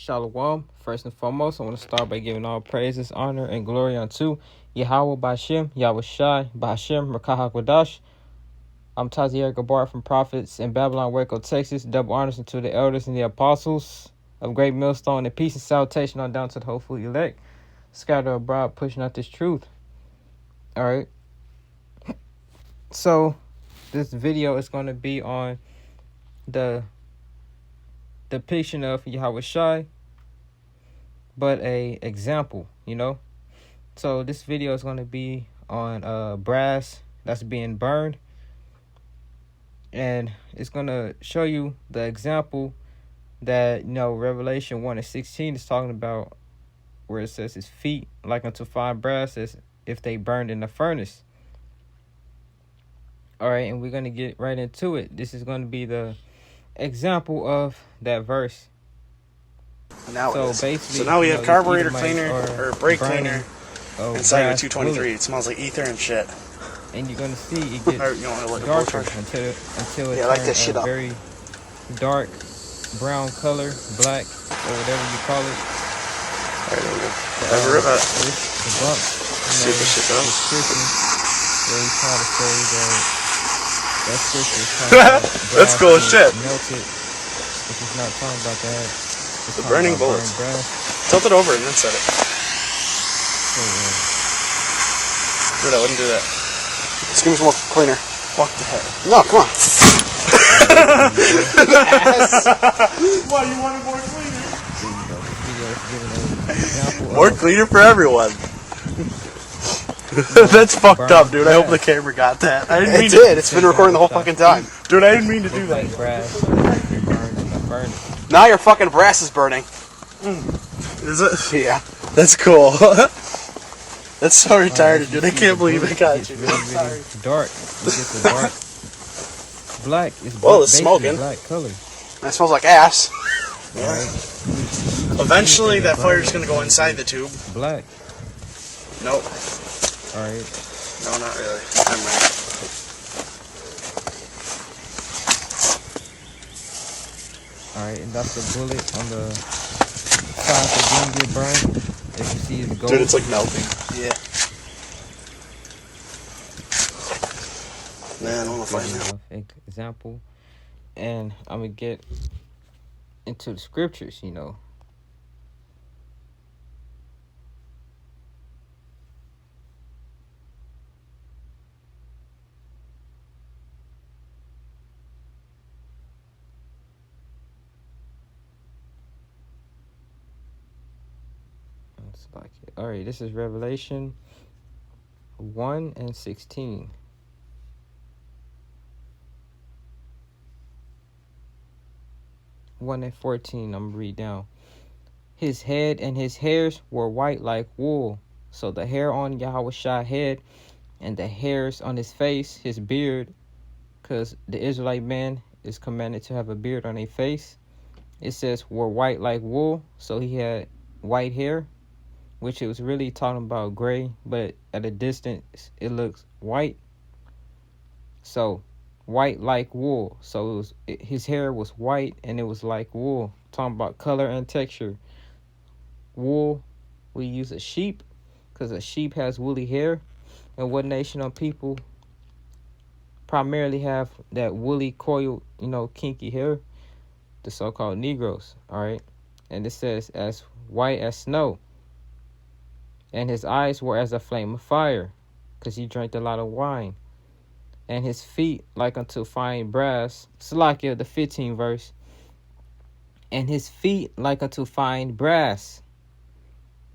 Shalom. First and foremost, I want to start by giving all praises, honor, and glory unto YAHAWASHI, YAHAWASHI, Bahashim, Rakah HaKodash. I'm Tazier Gabar from Prophets in Babylon, Waco, Texas. Double honors unto the elders and the apostles of Great Millstone, and peace and salutation on down to the hopeful elect. Scattered abroad, pushing out this truth. All right. So, this video is going to be on the depiction of YAHAWASHI, but a example, So this video is going to be on brass that's being burned, and it's going to show you the example that Revelation 1:16 is talking about, where it says his feet like unto fine brass as if they burned in the furnace. All right, and we're going to get right into it. This is going to be the example of that verse. Now basically, now we have carburetor cleaner or brake cleaner inside your 223. Bullet. It smells like ether and shit. And you're gonna see it gets darker until it turns that shit a very dark brown color, black or whatever you call it. Alright, there we go. The bump. See if this shit's out. Where he trying to say that scripture is talking about that's cool as shit. Melted, which is not talking about that. It's the burning bullets. Tilt it over and then set it. Dude, I wouldn't do that. Just give me some more cleaner. Fuck the heck. No, come on. Why you wanted more cleaner? More cleaner for everyone. That's fucked up, dude. I hope the camera got that. I didn't mean to. It's been recording the whole fucking time. Dude, I didn't mean to do that. Now your fucking brass is burning. Is it? Yeah. That's cool. That's so retarded, dude. I can't believe I got you. I'm sorry. Dark. It gets a dark black. It's smoking. Black color. That smells like ass. Yeah. Right. Eventually, that fire's gonna go inside the tube. Black. Nope. Alright. No, not really. Never mind. Alright, and that's the bullet on the side that didn't get burned. If you see it's gold. Dude, it's like melting. Yeah. Man, I want to find out. Example. And I'm going to get into the scriptures, Like it. All right, this is Revelation 1:16. 1:14. I'm gonna read down. His head and his hairs were white like wool. So the hair on YAHAWASHI's head and the hairs on his face, his beard, because the Israelite man is commanded to have a beard on their face. It says were white like wool, so he had white hair, which it was really talking about gray, but at a distance it looks white. So white like wool. So his hair was white and it was like wool. Talking about color and texture. Wool, we use a sheep because a sheep has woolly hair. And what nation of people primarily have that woolly coiled, kinky hair? The so-called Negroes. All right. And it says as white as snow. And his eyes were as a flame of fire, because he drank a lot of wine. And his feet like unto fine brass. Salakia, the 15th verse. And his feet like unto fine brass.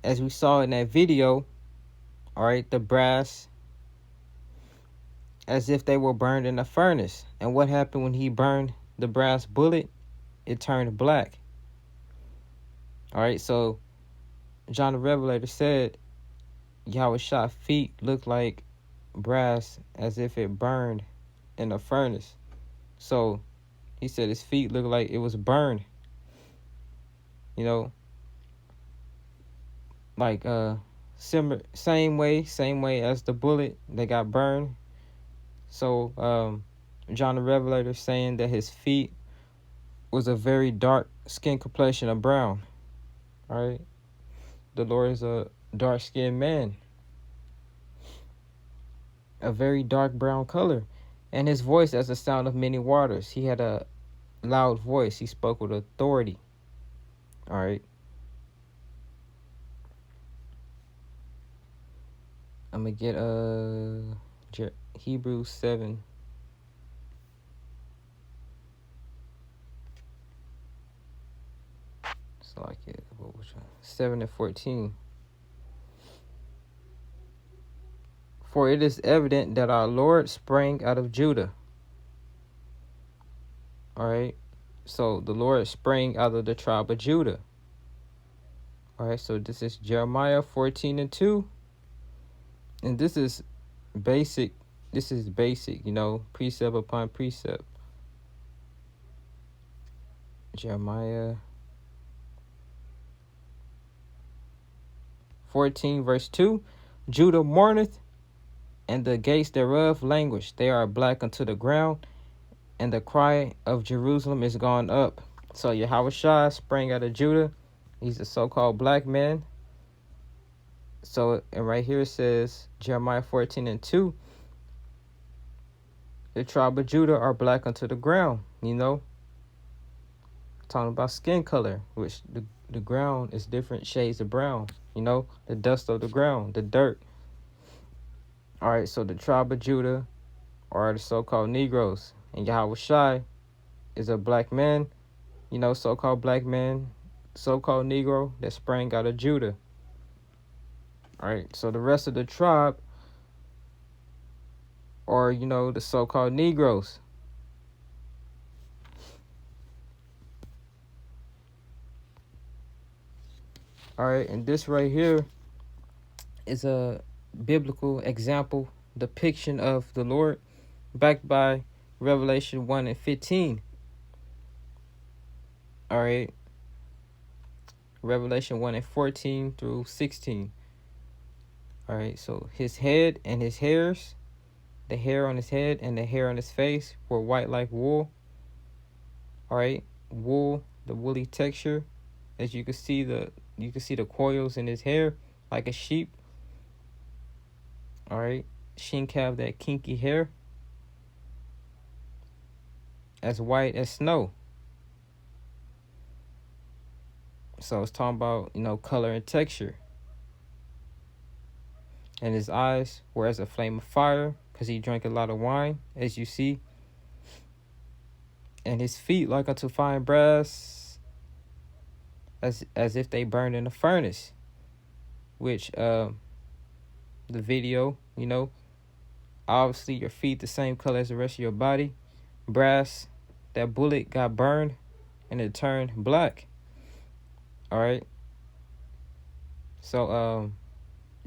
As we saw in that video, all right, the brass, as if they were burned in a furnace. And what happened when he burned the brass bullet? It turned black. All right, so John the Revelator said YAHAWASHI's feet looked like brass as if it burned in a furnace. So he said his feet looked like it was burned. Like similar, same way as the bullet that got burned. So John the Revelator saying that his feet was a very dark skin complexion of brown. All right. The Lord is a dark-skinned man, a very dark brown color, and his voice as the sound of many waters. He had a loud voice. He spoke with authority. All right. I'm gonna get Hebrews 7. It's like it. What was it? 7:14. For it is evident that our Lord sprang out of Judah. All right. So the Lord sprang out of the tribe of Judah. All right. So this is Jeremiah 14:2. And this is basic. This is basic, precept upon precept. Jeremiah 14 verse 2. Judah mourneth, and the gates thereof languish. They are black unto the ground, and the cry of Jerusalem is gone up. So YAHAWASHI sprang out of Judah. He's a so-called black man. So, and right here it says, Jeremiah 14:2, the tribe of Judah are black unto the ground, talking about skin color, which the ground is different shades of brown, the dust of the ground, the dirt. All right, so the tribe of Judah are the so-called Negroes, and YAHAWASHI is a black man, so-called black man, so-called Negro that sprang out of Judah. All right, so the rest of the tribe are, the so-called Negroes. All right, and this right here is a biblical example depiction of the Lord backed by Revelation 1:15. All right, Revelation 1:14 through 16. All right, so his head and his hairs, the hair on his head and the hair on his face were white like wool. All right, wool, the woolly texture, as you can see the coils in his hair like a sheep. All right, sheen have that kinky hair, as white as snow. So it's talking about color and texture. And his eyes were as a flame of fire, because he drank a lot of wine, as you see. And his feet like unto fine brass, as if they burned in a furnace. Which the video, obviously your feet the same color as the rest of your body. Brass, that bullet got burned and it turned black. All right. So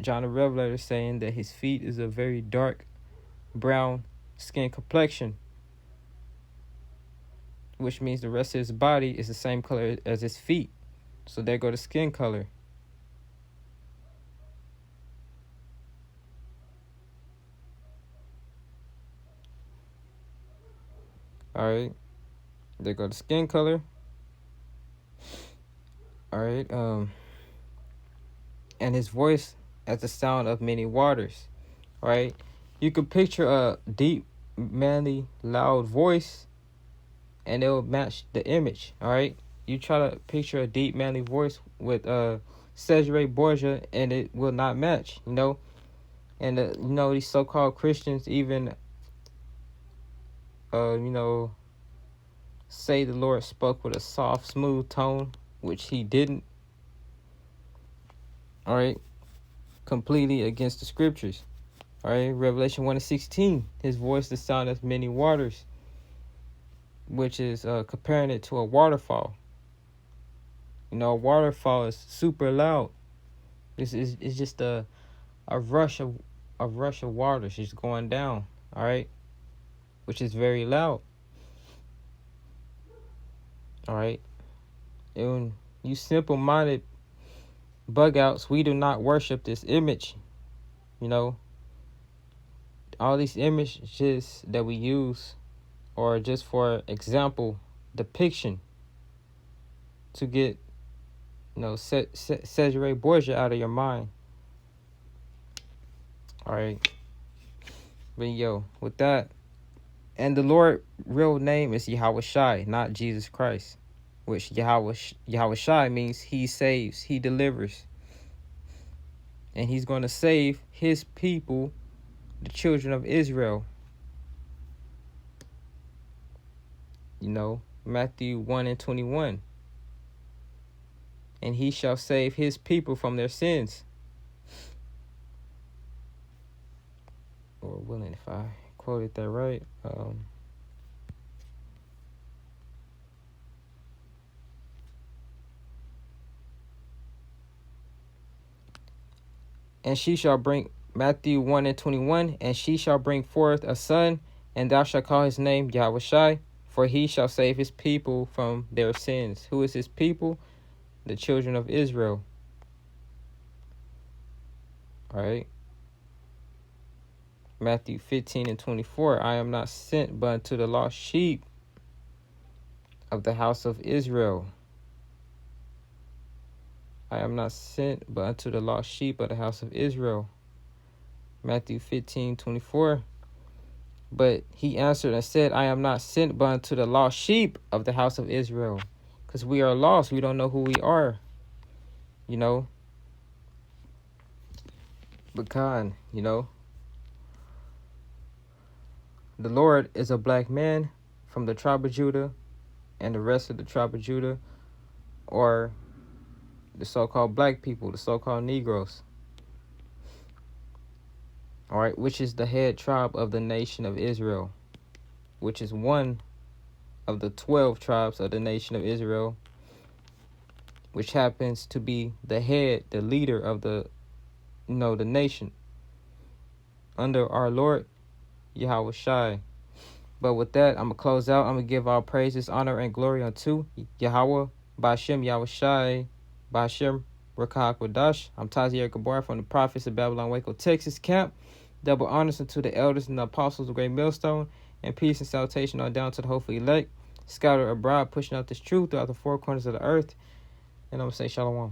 John the Revelator saying that his feet is a very dark brown skin complexion, which means the rest of his body is the same color as his feet. So there go the skin color. All right, there go the skin color. All right, and his voice as the sound of many waters. All right, you could picture a deep, manly, loud voice, and it will match the image. All right, you try to picture a deep, manly voice with Cesare Borgia, and it will not match. And these so-called Christians even say the Lord spoke with a soft, smooth tone, which he didn't. All right, completely against the scriptures. All right, Revelation 1:16, his voice the sound of many waters, which is comparing it to a waterfall. A waterfall is super loud. It's just a rush of water just going down. All right, which is very loud. All right, and you simple-minded bug outs, we do not worship this image. All these images that we use are just for example depiction to get Cesare Borgia out of your mind. All right. But yo, with that, and the Lord real name is YAHAWASHI, not Jesus Christ, which YAHAWASHI means he saves, he delivers. And he's going to save his people, the children of Israel. Matthew 1:21. And he shall save his people from their sins. Or willing, if I quoted that right. And she shall bring, Matthew 1:21, and she shall bring forth a son, and thou shalt call his name YAHAWASHI, for he shall save his people from their sins. Who is his people? The children of Israel. All right. Matthew 15:24, I am not sent but unto the lost sheep of the house of Israel. I am not sent but unto the lost sheep of the house of Israel. Matthew 15:24. But he answered and said, I am not sent but unto the lost sheep of the house of Israel. Because we are lost. We don't know who we are. But God, the Lord is a black man from the tribe of Judah, and the rest of the tribe of Judah are the so-called black people, the so-called Negroes. All right, which is the head tribe of the nation of Israel, which is one of the 12 tribes of the nation of Israel, which happens to be the head, the leader of the nation under our Lord YAHAWASHI. But with that, I'm going to close out. I'm going to give all praises, honor, and glory unto Yahweh, Ba'ashem YAHAWASHI, Ba'ashem Rakah Kodash. I'm Tazier Gabar from the Prophets of Babylon, Waco, Texas camp. Double honors unto the elders and the apostles of Great Millstone, and peace and salutation on down to the hopeful elect, scattered abroad, pushing out this truth throughout the four corners of the earth. And I'm going to say shalom.